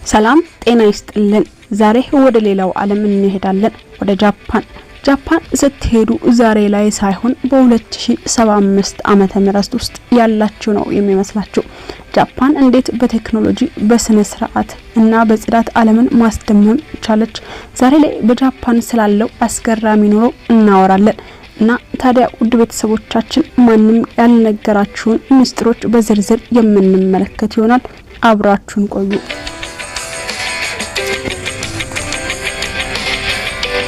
ሰላም ጤና ይስጥልን። ዛሬ ወደ ሌላው ዓለም እንሄዳለን፣ ወደ ጃፓን። ጃፓን ስትሄዱ ዛሬ ላይ ሳይሆን በ2075 ዓመተ ምህረት ውስጥ ያላችሁ ነው የሚመስላችሁ። ጃፓን እንዴት በቴክኖሎጂ በስነ ስርዓት እና በጽዳት ዓለምን ማስደመም ቻለች? ዛሬ ላይ በጃፓን ስላለው አስገራሚ ኑሮ እናወራለን። እና ታዲያ ውድ ቤተሰቦቻችን ማንንም ያልነገራችሁን ምስጢሮች በዝርዝር የምንመለከት ይሆናል። አብራችሁን ቆዩ።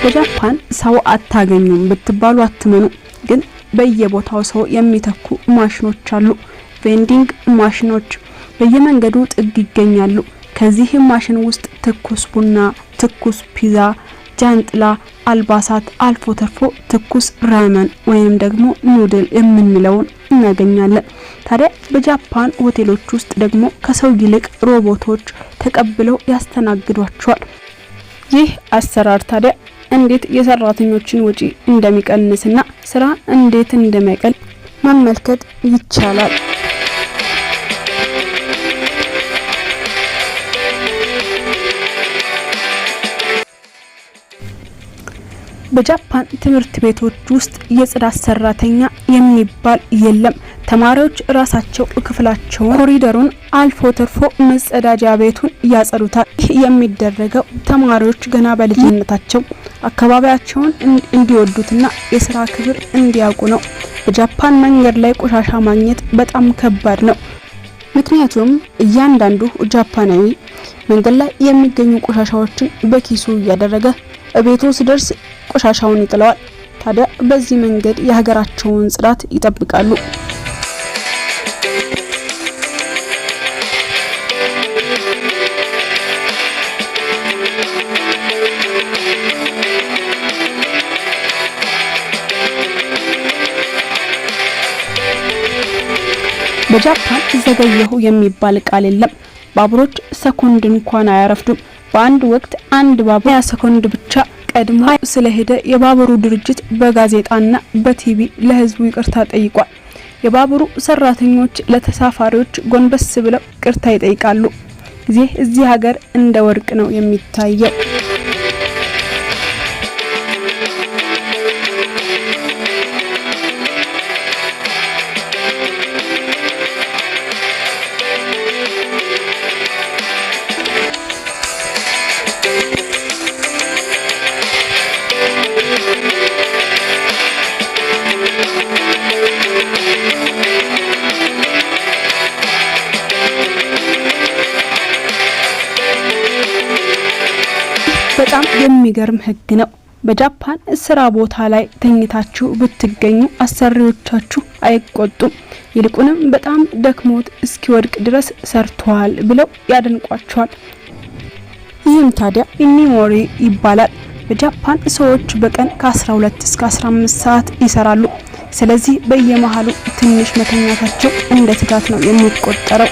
በጃፓን ሰው አታገኙም ብትባሉ አትመኑ። ግን በየቦታው ሰው የሚተኩ ማሽኖች አሉ። ቬንዲንግ ማሽኖች በየመንገዱ ጥግ ይገኛሉ። ከዚህ ማሽን ውስጥ ትኩስ ቡና፣ ትኩስ ፒዛ፣ ጃንጥላ፣ አልባሳት፣ አልፎ ተርፎ ትኩስ ራመን ወይም ደግሞ ኑድል የምንለውን እናገኛለን። ታዲያ በጃፓን ሆቴሎች ውስጥ ደግሞ ከሰው ይልቅ ሮቦቶች ተቀብለው ያስተናግዷቸዋል። ይህ አሰራር ታዲያ እንዴት የሰራተኞችን ወጪ እንደሚቀንስና ስራ እንዴት እንደሚያቀል መመልከት ይቻላል። በጃፓን ትምህርት ቤቶች ውስጥ የጽዳት ሰራተኛ የሚባል የለም። ተማሪዎች ራሳቸው ክፍላቸውን፣ ኮሪደሩን፣ አልፎ ተርፎ መጸዳጃ ቤቱን ያጸዱታል። ይህ የሚደረገው ተማሪዎች ገና በልጅነታቸው አካባቢያቸውን እንዲወዱትና የስራ ክብር እንዲያውቁ ነው። በጃፓን መንገድ ላይ ቆሻሻ ማግኘት በጣም ከባድ ነው። ምክንያቱም እያንዳንዱ ጃፓናዊ መንገድ ላይ የሚገኙ ቆሻሻዎችን በኪሱ እያደረገ ቤቱ ሲደርስ ቆሻሻውን ይጥለዋል። ታዲያ በዚህ መንገድ የሀገራቸውን ጽዳት ይጠብቃሉ። በጃፓን ዘገየሁ የሚባል ቃል የለም። ባቡሮች ሰኮንድ እንኳን አያረፍዱም። በአንድ ወቅት አንድ ባቡር 20 ሰኮንድ ብቻ ቀድሞ ስለሄደ የባቡሩ ድርጅት በጋዜጣና በቲቪ ለህዝቡ ይቅርታ ጠይቋል። የባቡሩ ሰራተኞች ለተሳፋሪዎች ጎንበስ ብለው ይቅርታ ይጠይቃሉ። እዚህ ሀገር እንደ ወርቅ ነው የሚታየው። በጣም የሚገርም ህግ ነው። በጃፓን ስራ ቦታ ላይ ተኝታችሁ ብትገኙ አሰሪዎቻችሁ አይቆጡም። ይልቁንም በጣም ደክሞት እስኪወድቅ ድረስ ሰርቷል ብለው ያደንቋቸዋል። ይህም ታዲያ ኢኒሞሪ ይባላል። በጃፓን ሰዎች በቀን ከ12 እስከ 15 ሰዓት ይሰራሉ። ስለዚህ በየመሃሉ ትንሽ መተኛታቸው እንደ ትጋት ነው የሚቆጠረው።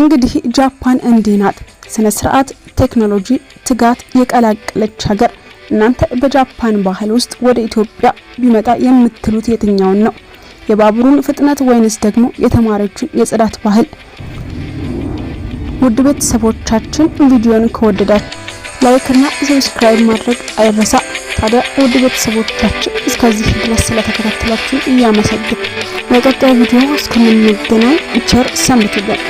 እንግዲህ ጃፓን እንዲናት ስነ ስርዓት፣ ቴክኖሎጂ፣ ትጋት የቀላቀለች ሀገር። እናንተ በጃፓን ባህል ውስጥ ወደ ኢትዮጵያ ቢመጣ የምትሉት የትኛውን ነው? የባቡሩን ፍጥነት ወይንስ ደግሞ የተማሪዎችን የጽዳት ባህል? ውድ ቤተሰቦቻችን ቪዲዮን ከወደዳችሁ ላይክ እና ሰብስክራይብ ማድረግ አይረሳ። ታዲያ ውድ ቤተሰቦቻችን እስከዚህ ድረስ ስለተከታተላችሁ እያመሰግን በቀጣይ ቪዲዮ እስከምንገናኝ ቸር ሰንብቱልን።